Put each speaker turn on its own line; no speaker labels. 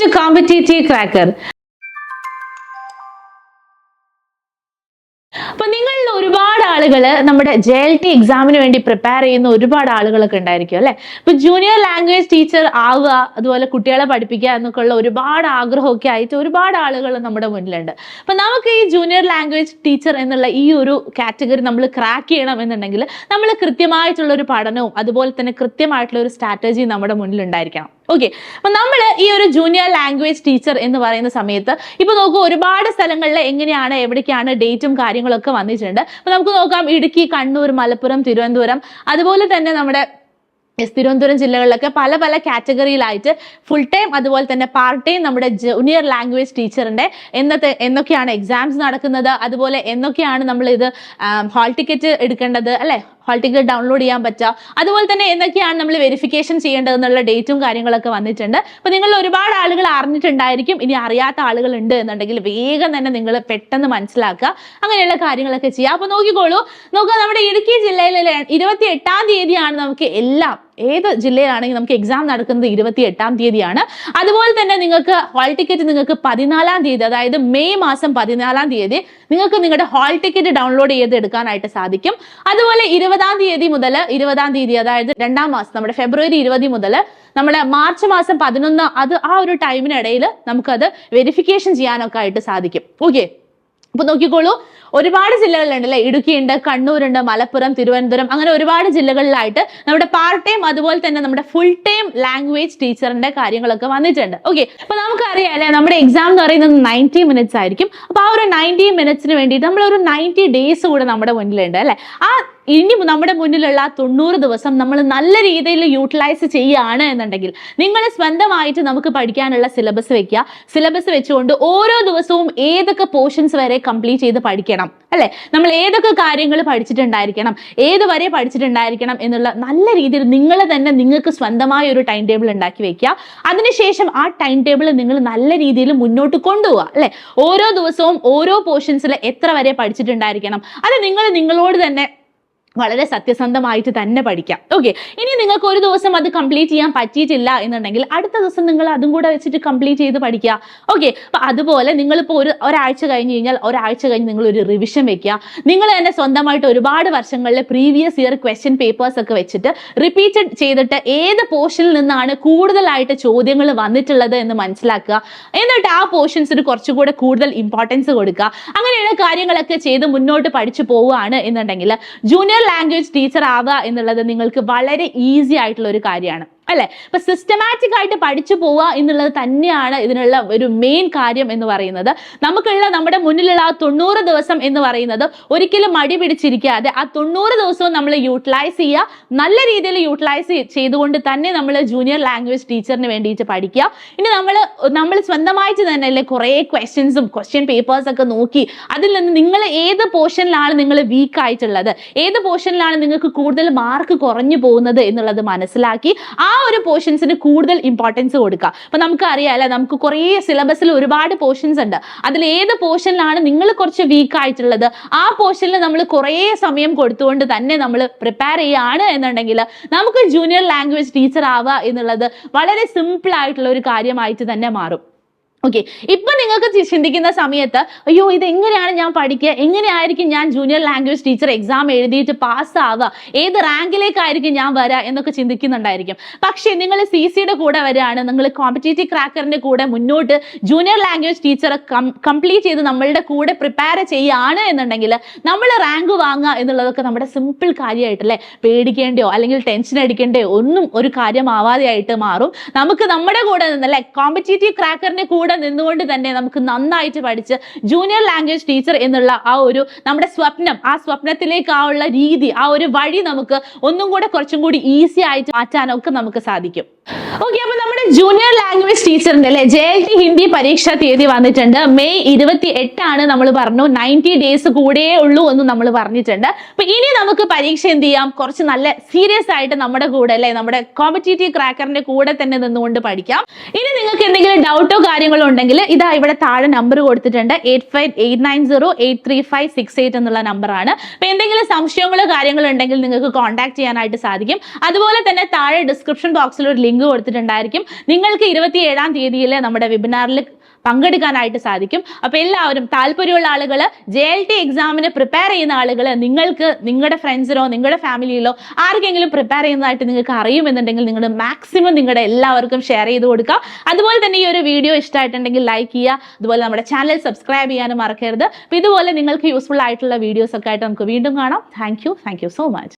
to Competitive Cracker. അപ്പൊ നിങ്ങളിൽ ഒരുപാട് ആളുകൾ നമ്മുടെ JLT എക്സാമിന് വേണ്ടി പ്രിപ്പയർ ചെയ്യുന്ന ഒരുപാട് ആളുകളൊക്കെ ഉണ്ടായിരിക്കും അല്ലെ. ഇപ്പൊ ജൂനിയർ ലാംഗ്വേജ് ടീച്ചർ ആവുക, അതുപോലെ കുട്ടികളെ പഠിപ്പിക്കുക എന്നൊക്കെ ഉള്ള ഒരുപാട് ആഗ്രഹമൊക്കെ ആയിട്ട് ഒരുപാട് ആളുകൾ നമ്മുടെ മുന്നിലുണ്ട്. അപ്പൊ നമുക്ക് ഈ ജൂനിയർ ലാംഗ്വേജ് ടീച്ചർ എന്നുള്ള ഈ ഒരു കാറ്റഗറി നമ്മൾ ക്രാക്ക് ചെയ്യണം എന്നുണ്ടെങ്കിൽ നമ്മൾ കൃത്യമായിട്ടുള്ള ഒരു പഠനവും അതുപോലെ തന്നെ കൃത്യമായിട്ടുള്ള ഒരു സ്ട്രാറ്റജി നമ്മുടെ മുന്നിൽ ഉണ്ടായിരിക്കണം. ഓക്കെ, അപ്പൊ നമ്മൾ ഈ ഒരു ജൂനിയർ ലാംഗ്വേജ് ടീച്ചർ എന്ന് പറയുന്ന സമയത്ത് ഇപ്പൊ നോക്കൂ, ഒരുപാട് സ്ഥലങ്ങളിൽ എങ്ങനെയാണ് എവിടേക്കാണ് ഡേറ്റും കാര്യങ്ങളൊക്കെ വന്നിട്ടുണ്ട്. അപ്പൊ നമുക്ക് നോക്കാം, ഇടുക്കി, കണ്ണൂർ, മലപ്പുറം, തിരുവനന്തപുരം, അതുപോലെ തന്നെ നമ്മുടെ തിരുവനന്തപുരം ജില്ലകളിലൊക്കെ പല പല കാറ്റഗറിയിലായിട്ട് ഫുൾ ടൈം അതുപോലെ തന്നെ പാർട്ട് ടൈം നമ്മുടെ ജൂനിയർ ലാംഗ്വേജ് ടീച്ചറിന്റെ എന്നൊക്കെയാണ് എക്സാംസ് നടക്കുന്നത്, അതുപോലെ എന്നൊക്കെയാണ് നമ്മൾ ഇത് ഹാൾ ടിക്കറ്റ് എടുക്കേണ്ടത് അല്ലെ, ഹാൾ ടിക്കറ്റ് ഡൗൺലോഡ് ചെയ്യാൻ പറ്റുക, അതുപോലെ തന്നെ എന്തൊക്കെയാണ് നമ്മൾ വെരിഫിക്കേഷൻ ചെയ്യേണ്ടതെന്നുള്ള ഡേറ്റും കാര്യങ്ങളൊക്കെ വന്നിട്ടുണ്ട്. അപ്പൊ നിങ്ങൾ ഒരുപാട് ആളുകൾ അറിഞ്ഞിട്ടുണ്ടായിരിക്കും, ഇനി അറിയാത്ത ആളുകൾ ഉണ്ട് എന്നുണ്ടെങ്കിൽ വേഗം തന്നെ നിങ്ങൾ പെട്ടെന്ന് മനസ്സിലാക്കുക, അങ്ങനെയുള്ള കാര്യങ്ങളൊക്കെ ചെയ്യുക. അപ്പൊ നോക്കിക്കോളൂ, നോക്കുക, നമ്മുടെ ഇടുക്കി ജില്ലയിലെ 28-ാം തീയതിയാണ് നമുക്ക് എല്ലാം, ഏത് ജില്ലയിലാണെങ്കിൽ നമുക്ക് എക്സാം നടക്കുന്നത് 28-ാം തീയതിയാണ്. അതുപോലെ തന്നെ നിങ്ങൾക്ക് ഹാൾ ടിക്കറ്റ് നിങ്ങൾക്ക് 14-ാം തീയതി, അതായത് മെയ് മാസം 14-ാം തീയതി നിങ്ങൾക്ക് നിങ്ങളുടെ ഹാൾ ടിക്കറ്റ് ഡൗൺലോഡ് ചെയ്ത് എടുക്കാനായിട്ട് സാധിക്കും. അതുപോലെ 20-ാം തീയതി മുതൽ 20-ാം തീയതി, അതായത് 2-ാം മാസം നമ്മുടെ ഫെബ്രുവരി 20 മുതൽ നമ്മുടെ മാർച്ച് മാസം 11 അത് ആ ഒരു ടൈമിനിടയിൽ നമുക്കത് വെരിഫിക്കേഷൻ ചെയ്യാനൊക്കെ ആയിട്ട് സാധിക്കും. ഓക്കെ, അപ്പൊ നോക്കിക്കോളൂ, ഒരുപാട് ജില്ലകളിലുണ്ട് അല്ലെ, ഇടുക്കിയുണ്ട്, കണ്ണൂരുണ്ട്, മലപ്പുറം, തിരുവനന്തപുരം, അങ്ങനെ ഒരുപാട് ജില്ലകളിലായിട്ട് നമ്മുടെ പാർട്ട് ടൈം അതുപോലെ തന്നെ നമ്മുടെ ഫുൾ ടൈം ലാംഗ്വേജ് ടീച്ചറിന്റെ കാര്യങ്ങളൊക്കെ വന്നിട്ടുണ്ട്. ഓക്കെ, അപ്പൊ നമുക്കറിയാം അല്ലെ, നമ്മുടെ എക്സാം എന്ന് പറയുന്നത് 90 മിനിറ്റ്സ് ആയിരിക്കും. അപ്പൊ ആ ഒരു 90 മിനിറ്റ്സിന് വേണ്ടിയിട്ട് നമ്മൾ ഒരു 90 ഡേയ്സ് കൂടെ നമ്മുടെ മുന്നിലുണ്ട് അല്ലെ. ഇനി നമ്മുടെ മുന്നിലുള്ള 90 ദിവസം നമ്മൾ നല്ല രീതിയിൽ യൂട്ടിലൈസ് ചെയ്യുകയാണ് എന്നുണ്ടെങ്കിൽ നിങ്ങൾ സ്വന്തമായിട്ട് നമുക്ക് പഠിക്കാനുള്ള സിലബസ് വെക്കുക. സിലബസ് വെച്ചുകൊണ്ട് ഓരോ ദിവസവും ഏതൊക്കെ പോർഷൻസ് വരെ കംപ്ലീറ്റ് ചെയ്ത് പഠിക്കണം അല്ലെ, നമ്മൾ ഏതൊക്കെ കാര്യങ്ങൾ പഠിച്ചിട്ടുണ്ടായിരിക്കണം, ഏത് വരെ പഠിച്ചിട്ടുണ്ടായിരിക്കണം എന്നുള്ള നല്ല രീതിയിൽ നിങ്ങൾ തന്നെ നിങ്ങൾക്ക് സ്വന്തമായ ഒരു ടൈം ടേബിൾ ഉണ്ടാക്കി വെക്കുക. അതിനുശേഷം ആ ടൈം ടേബിൾ നിങ്ങൾ നല്ല രീതിയിൽ മുന്നോട്ട് കൊണ്ടുപോവുക അല്ലെ. ഓരോ ദിവസവും ഓരോ പോർഷൻസിൽ എത്ര വരെ പഠിച്ചിട്ടുണ്ടായിരിക്കണം അത് നിങ്ങൾ നിങ്ങളോട് തന്നെ വളരെ സത്യസന്ധമായിട്ട് തന്നെ പഠിക്കാം. ഓക്കെ, ഇനി നിങ്ങൾക്ക് ഒരു ദിവസം അത് കംപ്ലീറ്റ് ചെയ്യാൻ പറ്റിയിട്ടില്ല എന്നുണ്ടെങ്കിൽ അടുത്ത ദിവസം നിങ്ങൾ അതും കൂടെ വെച്ചിട്ട് കംപ്ലീറ്റ് ചെയ്ത് പഠിക്കുക. ഓക്കെ, അപ്പൊ അതുപോലെ നിങ്ങളിപ്പോൾ ഒരാഴ്ച കഴിഞ്ഞ് കഴിഞ്ഞാൽ ഒരാഴ്ച കഴിഞ്ഞ് നിങ്ങൾ ഒരു റിവിഷൻ വെക്കുക. നിങ്ങൾ തന്നെ സ്വന്തമായിട്ട് ഒരുപാട് വർഷങ്ങളിലെ പ്രീവിയസ് ഇയർ ക്വസ്റ്റ്യൻ പേപ്പേഴ്സ് ഒക്കെ വെച്ചിട്ട് റിപ്പീറ്റഡ് ചെയ്തിട്ട് ഏത് പോർഷനിൽ നിന്നാണ് കൂടുതലായിട്ട് ചോദ്യങ്ങൾ വന്നിട്ടുള്ളത് എന്ന് മനസ്സിലാക്കുക. എന്നിട്ട് ആ പോർഷൻസിന് കുറച്ചുകൂടെ കൂടുതൽ ഇമ്പോർട്ടൻസ് കൊടുക്കുക. അങ്ങനെയുള്ള കാര്യങ്ങളൊക്കെ ചെയ്ത് മുന്നോട്ട് പഠിച്ചു പോവുകയാണ് എന്നുണ്ടെങ്കിൽ ജൂനിയർ ലാംഗ്വേജ് ടീച്ചർ ആവുക എന്നുള്ളത് നിങ്ങൾക്ക് വളരെ ഈസി ആയിട്ടുള്ള ഒരു കാര്യമാണ് അല്ലെ. അപ്പൊ സിസ്റ്റമാറ്റിക് ആയിട്ട് പഠിച്ചു പോവുക എന്നുള്ളത് തന്നെയാണ് ഇതിനുള്ള ഒരു മെയിൻ കാര്യം എന്ന് പറയുന്നത്. നമുക്കുള്ള നമ്മുടെ മുന്നിലുള്ള ആ 90 ദിവസം എന്ന് പറയുന്നത് ഒരിക്കലും മടി പിടിച്ചിരിക്കാതെ ആ 90 ദിവസവും നമ്മൾ യൂട്ടിലൈസ് ചെയ്യുക. നല്ല രീതിയിൽ യൂട്ടിലൈസ് ചെയ്തുകൊണ്ട് തന്നെ നമ്മൾ ജൂനിയർ ലാംഗ്വേജ് ടീച്ചറിന് വേണ്ടിയിട്ട് പഠിക്കുക. ഇനി നമ്മൾ സ്വന്തമായിട്ട് തന്നെ അല്ലെ കുറെ ക്വസ്റ്റ്യൻസും ക്വസ്റ്റ്യൻ പേപ്പേഴ്സ് ഒക്കെ നോക്കി അതിൽ നിന്ന് നിങ്ങൾ ഏത് പോർഷനിലാണ് നിങ്ങൾ വീക്ക് ആയിട്ടുള്ളത്, ഏത് പോർഷനിലാണ് നിങ്ങൾക്ക് കൂടുതൽ മാർക്ക് കുറഞ്ഞു പോകുന്നത് എന്നുള്ളത് മനസ്സിലാക്കി ആ ഒരു പോർഷൻസിന് കൂടുതൽ ഇമ്പോർട്ടൻസ് കൊടുക്കുക. അപ്പൊ നമുക്ക് അറിയാലോ, നമുക്ക് കുറേ സിലബസിൽ ഒരുപാട് പോർഷൻസ് ഉണ്ട്. അതിൽ ഏത് പോർഷനിലാണ് നിങ്ങൾ കുറച്ച് വീക്ക് ആയിട്ടുള്ളത് ആ പോർഷനിൽ നമ്മൾ കുറേ സമയം കൊടുത്തുകൊണ്ട് തന്നെ നമ്മൾ പ്രിപ്പയർ ചെയ്യുകയാണ് എന്നുണ്ടെങ്കിൽ നമുക്ക് ജൂനിയർ ലാംഗ്വേജ് ടീച്ചർ ആവുക എന്നുള്ളത് വളരെ സിമ്പിൾ ആയിട്ടുള്ള ഒരു കാര്യമായിട്ട് തന്നെ മാറും. ഓക്കെ, ഇപ്പൊ നിങ്ങൾക്ക് ചിന്തിക്കുന്ന സമയത്ത് അയ്യോ ഇത് എങ്ങനെയാണ് ഞാൻ പഠിക്കുക, എങ്ങനെയായിരിക്കും ഞാൻ ജൂനിയർ ലാംഗ്വേജ് ടീച്ചർ എക്സാം എഴുതിയിട്ട് പാസ് ആവുക, ഏത് റാങ്കിലേക്കായിരിക്കും ഞാൻ വരിക എന്നൊക്കെ ചിന്തിക്കുന്നുണ്ടായിരിക്കും. പക്ഷേ നിങ്ങൾ CCയുടെ കൂടെ വരികയാണ്, നിങ്ങൾ കോമ്പറ്റേറ്റീവ് ക്രാക്കറിന്റെ കൂടെ മുന്നോട്ട് ജൂനിയർ ലാംഗ്വേജ് ടീച്ചർ കംപ്ലീറ്റ് ചെയ്ത് നമ്മളുടെ കൂടെ പ്രിപ്പയർ ചെയ്യുകയാണ് എന്നുണ്ടെങ്കിൽ നമ്മൾ റാങ്ക് വാങ്ങുക എന്നുള്ളതൊക്കെ നമ്മുടെ സിമ്പിൾ കാര്യമായിട്ടല്ലേ, പേടിക്കേണ്ടയോ അല്ലെങ്കിൽ ടെൻഷൻ അടിക്കേണ്ടയോ ഒന്നും ഒരു കാര്യമാവാതെയായിട്ട് മാറും. നമുക്ക് നമ്മുടെ കൂടെ നിന്നല്ലേ കോമ്പറ്റേറ്റീവ് ക്രാക്കറിന്റെ കൂടെ നിന്നുകൊണ്ട് തന്നെ നമുക്ക് നന്നായിട്ട് പഠിച്ച് ജൂനിയർ ലാംഗ്വേജ് ടീച്ചർ എന്നുള്ള ആ ഒരു നമ്മുടെ സ്വപ്നം, ആ സ്വപ്നത്തിലേക്ക് ആ ഉള്ള രീതി, ആ ഒരു വഴി നമുക്ക് ഒന്നും കൂടെ കുറച്ചും കൂടി ഈസി ആയിട്ട് മാറ്റാനൊക്കെ നമുക്ക് സാധിക്കും. ഓക്കെ, അപ്പൊ നമ്മുടെ ജൂനിയർ ലാംഗ്വേജ് ടീച്ചറിന്റെ അല്ലെ JLT ഹിന്ദി പരീക്ഷ തീയതി വന്നിട്ടുണ്ട്. മെയ് 28 നമ്മൾ പറഞ്ഞു. 90 ഡേയ്സ് കൂടെ ഉള്ളൂ എന്ന് നമ്മൾ പറഞ്ഞിട്ടുണ്ട്. അപ്പൊ ഇനി നമുക്ക് പരീക്ഷ എന്ത് ചെയ്യാം, കുറച്ച് നല്ല സീരിയസ് ആയിട്ട് നമ്മുടെ കൂടെ അല്ലെ നമ്മുടെ കോമ്പറ്റേറ്റീവ് ക്രാക്കറിന്റെ കൂടെ തന്നെ നിന്നുകൊണ്ട് പഠിക്കാം. ഇനി നിങ്ങൾക്ക് എന്തെങ്കിലും ഡൗട്ടോ കാര്യങ്ങളോ ഉണ്ടെങ്കിൽ ഇതാ ഇവിടെ താഴെ നമ്പർ കൊടുത്തിട്ടുണ്ട്, 8589083568 എന്നുള്ള നമ്പറാണ്. അപ്പൊ എന്തെങ്കിലും സംശയങ്ങളോ കാര്യങ്ങളോ ഉണ്ടെങ്കിൽ നിങ്ങൾക്ക് കോൺടാക്ട് ചെയ്യാനായിട്ട് സാധിക്കും. അതുപോലെ തന്നെ താഴെ ഡിസ്ക്രിപ്ഷൻ ബോക്സിൽ ഒരു ലിങ്ക് ലിങ്ക് കൊടുത്തിട്ടുണ്ടായിരിക്കും. നിങ്ങൾക്ക് 27-ാം തീയതിയിൽ നമ്മുടെ വെബിനാറിൽ പങ്കെടുക്കാനായിട്ട് സാധിക്കും. അപ്പോൾ എല്ലാവരും താല്പര്യമുള്ള ആളുകൾ, JLT എക്സാമിന് പ്രിപ്പയർ ചെയ്യുന്ന ആളുകൾ, നിങ്ങൾക്ക് നിങ്ങളുടെ ഫ്രണ്ട്സിനോ നിങ്ങളുടെ ഫാമിലിയിലോ ആർക്കെങ്കിലും പ്രിപ്പയർ ചെയ്യുന്നതായിട്ട് നിങ്ങൾക്ക് അറിയുമെന്നുണ്ടെങ്കിൽ നിങ്ങൾ മാക്സിമം നിങ്ങളുടെ എല്ലാവർക്കും ഷെയർ ചെയ്ത് കൊടുക്കുക. അതുപോലെ തന്നെ ഈ ഒരു വീഡിയോ ഇഷ്ടമായിട്ടുണ്ടെങ്കിൽ ലൈക്ക് ചെയ്യുക. അതുപോലെ നമ്മുടെ ചാനൽ സബ്സ്ക്രൈബ് ചെയ്യാനും മറക്കരുത്. അപ്പോൾ ഇതുപോലെ നിങ്ങൾക്ക് യൂസ്ഫുൾ ആയിട്ടുള്ള വീഡിയോസ് ഒക്കെ ആയിട്ട് നമുക്ക് വീണ്ടും കാണാം. Thank you so much.